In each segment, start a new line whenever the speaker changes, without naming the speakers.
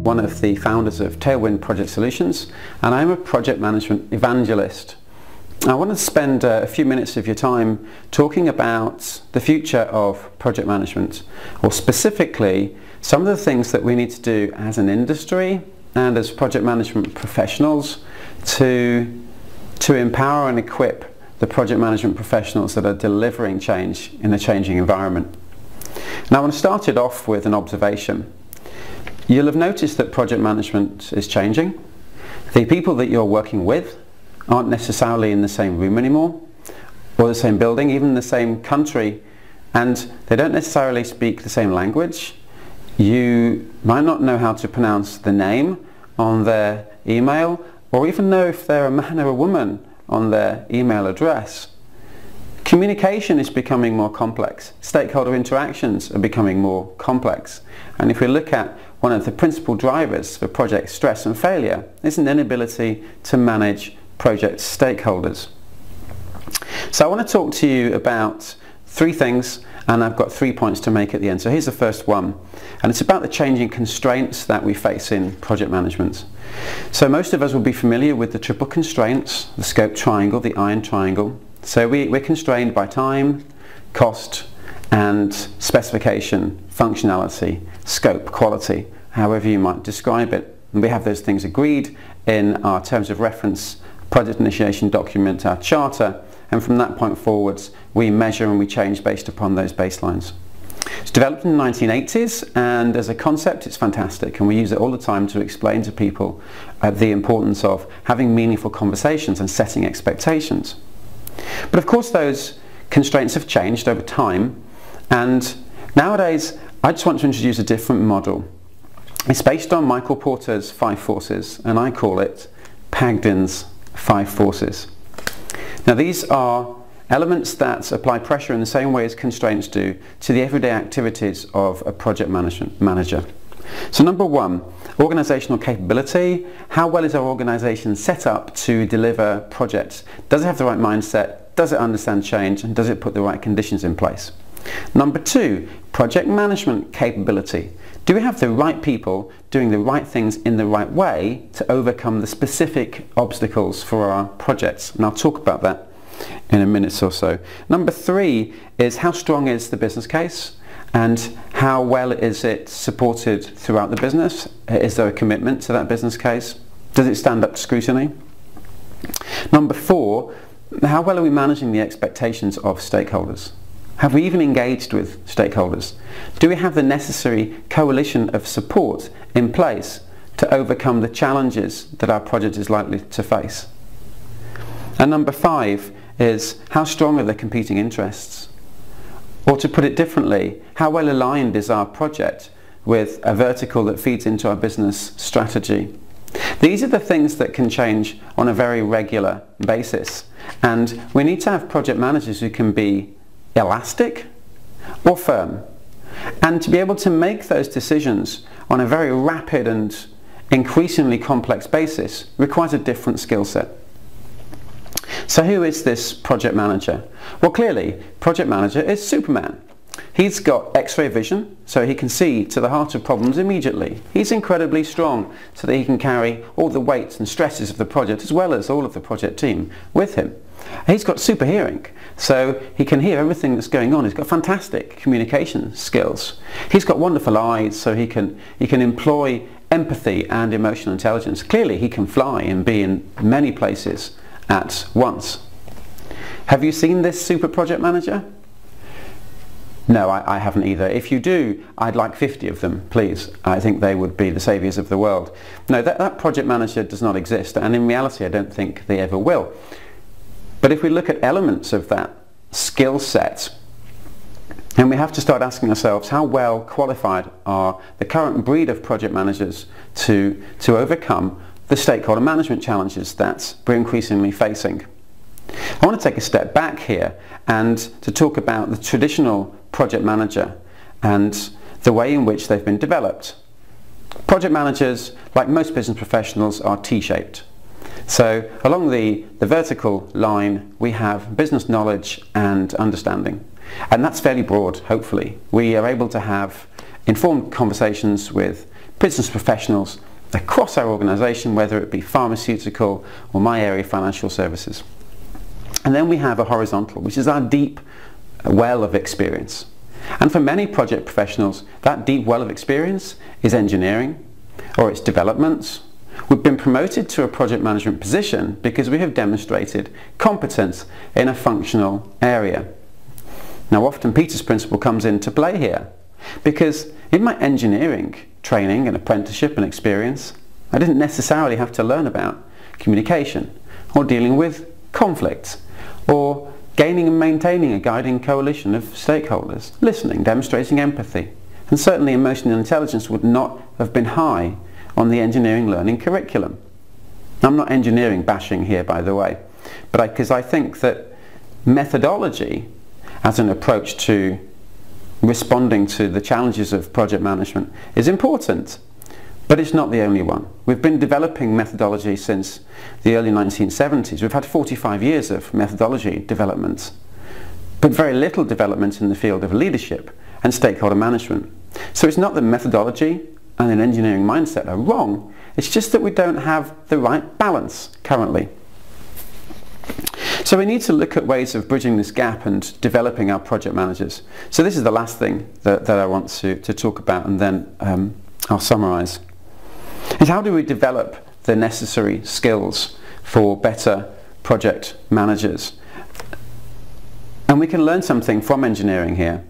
one of the founders of Tailwind Project Solutions, and I'm a project management evangelist. I wanted to spend a few minutes of your time talking about the future of project management, or specifically some of the things that we need to do as an industry and as project management professionals to empower and equip the project management professionals that are delivering change in a changing environment. Now I want to start it off with an observation. You'll have noticed that project management is changing. The people that you're working with aren't necessarily in the same room anymore, or the same building, even the same country, and they don't necessarily speak the same language. You might not know how to pronounce the name on their email, or even know if they're a man or a woman on their email address. Communication is becoming more complex. Stakeholder interactions are becoming more complex. And if we look at one of the principal drivers for project stress and failure, is an inability to manage project stakeholders. So I want to talk to you about three things, and I've got 3 points to make at the end. So here's the first one, and it's about the changing constraints that we face in project management. So most of us will be familiar with the triple constraints, the scope triangle, the iron triangle. So we're constrained by time, cost, and specification, functionality, scope, quality, however you might describe it. And we have those things agreed in our terms of reference, project initiation document, our charter, and from that point forwards we measure and we change based upon those baselines. It's developed in the 1980s, and as a concept it's fantastic, and we use it all the time to explain to people the importance of having meaningful conversations and setting expectations. But of course those constraints have changed over time, and nowadays I just want to introduce a different model. It's based on Michael Porter's 5 forces, and I call it Pagdin's 5 forces. Now these are elements that apply pressure in the same way as constraints do to the everyday activities of a project manager. So number 1, organizational capability. How well is our organization set up to deliver projects? Does it have the right mindset? Does it understand change? And does it put the right conditions in place? Number 2, project management capability. Do we have the right people doing the right things in the right way to overcome the specific obstacles for our projects? And I'll talk about that in a minute or so. Number 3 is how strong is the business case, and how well is it supported throughout the business? Is there a commitment to that business case? Does it stand up to scrutiny? Number 4, how well are we managing the expectations of stakeholders? Have we even engaged with stakeholders? Do we have the necessary coalition of support in place to overcome the challenges that our project is likely to face? And number 5 is how strong are the competing interests? Or to put it differently, how well aligned is our project with a vertical that feeds into our business strategy? These are the things that can change on a very regular basis, and we need to have project managers who can be elastic or firm, and to be able to make those decisions on a very rapid and increasingly complex basis requires a different skill set. So who is this project manager? Well, clearly project manager is Superman. He's got X-ray vision, so he can see to the heart of problems immediately. He's incredibly strong, so that he can carry all the weights and stresses of the project as well as all of the project team with him. He's got super hearing, so he can hear everything that's going on. He's got fantastic communication skills. He's got wonderful eyes, so he can employ empathy and emotional intelligence. Clearly he can fly and be in many places at once. Have you seen this super project manager? No, I haven't either. If you do, I'd like 50 of them, please. I think they would be the saviours of the world. No, that project manager does not exist, and in reality I don't think they ever will. But if we look at elements of that skill set, and we have to start asking ourselves how well qualified are the current breed of project managers to overcome the stakeholder management challenges that we're increasingly facing. I want to take a step back here and to talk about the traditional project manager and the way in which they've been developed. Project managers, like most business professionals, are T-shaped. So along the vertical line we have business knowledge and understanding, and that's fairly broad. Hopefully we are able to have informed conversations with business professionals across our organisation, whether it be pharmaceutical or my area, financial services. And then we have a horizontal, which is our deep well of experience. And for many project professionals, that deep well of experience is engineering or it's development. We've been promoted to a project management position because we have demonstrated competence in a functional area. Now often Peter's principle comes into play here, because in my engineering training and apprenticeship and experience, I didn't necessarily have to learn about communication or dealing with conflicts or gaining and maintaining a guiding coalition of stakeholders, listening, demonstrating empathy. And certainly emotional intelligence would not have been high on the engineering learning curriculum. I'm not engineering bashing here, by the way, but because I think that methodology as an approach to responding to the challenges of project management is important, but it's not the only one. We've been developing methodology since the early 1970s. We've had 45 years of methodology development, but very little development in the field of leadership and stakeholder management. So it's not that methodology and an engineering mindset are wrong, it's just that we don't have the right balance currently. So we need to look at ways of bridging this gap and developing our project managers. So this is the last thing that I want to talk about, and then I'll summarise. Is how do we develop the necessary skills for better project managers? And we can learn something from engineering here,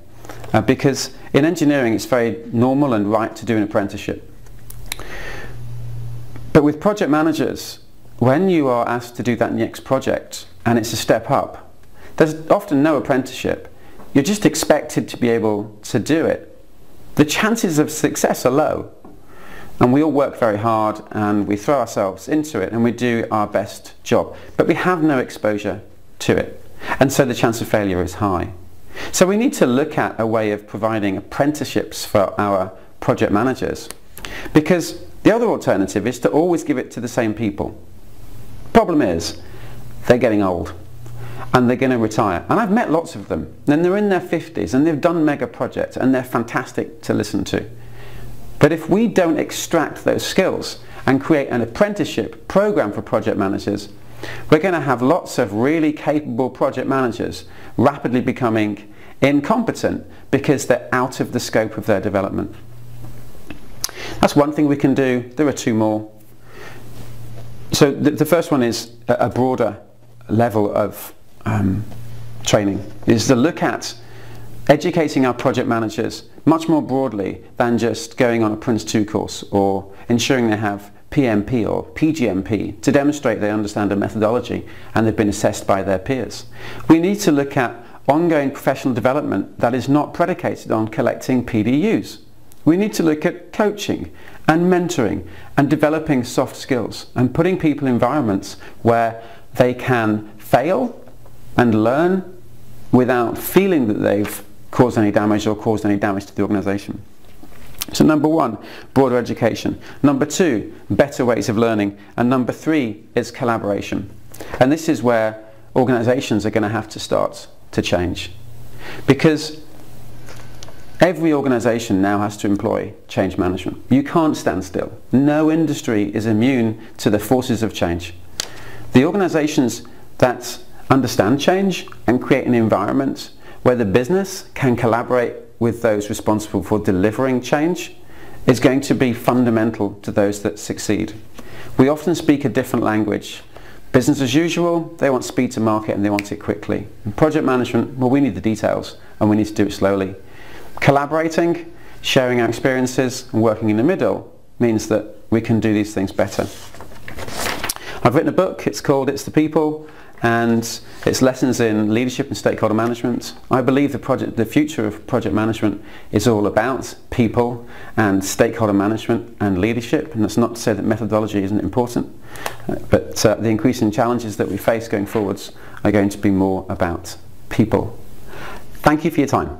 because in engineering it's very normal and right to do an apprenticeship. But with project managers, when you are asked to do that next project and it's a step up, there's often no apprenticeship. You're just expected to be able to do it. The chances of success are low, and we all work very hard and we throw ourselves into it and we do our best job, but we have no exposure to it, and so the chance of failure is high. So we need to look at a way of providing apprenticeships for our project managers, because the other alternative is to always give it to the same people. Problem is, they're getting old and they're going to retire. And I've met lots of them, and they're in their 50s and they've done mega projects and they're fantastic to listen to. But if we don't extract those skills and create an apprenticeship program for project managers, we're going to have lots of really capable project managers rapidly becoming incompetent because they're out of the scope of their development. That's one thing we can do. There are two more. So the first one is a broader level of training, is to look at educating our project managers much more broadly than just going on a Prince 2 course or ensuring they have PMP or PGMP to demonstrate they understand a methodology and they've been assessed by their peers. We need to look at ongoing professional development that is not predicated on collecting PDUs. We need to look at coaching and mentoring and developing soft skills and putting people in environments where they can fail and learn without feeling that they've caused any damage or caused any damage to the organisation. So number one, broader education. Number two, better ways of learning. And number three is collaboration. And this is where organisations are going to have to start to change, because every organisation now has to employ change management. You can't stand still. No industry is immune to the forces of change. The organisations that understand change and create an environment where the business can collaborate with those responsible for delivering change is going to be fundamental to those that succeed. We often speak a different language. Business as usual, they want speed to market and they want it quickly. In project management, well, we need the details and we need to do it slowly. Collaborating, sharing our experiences and working in the middle means that we can do these things better. I've written a book, it's called It's the People, and it's lessons in leadership and stakeholder management. I believe the future of project management is all about people and stakeholder management and leadership, and that's not to say that methodology isn't important, but the increasing challenges that we face going forwards are going to be more about people. Thank you for your time.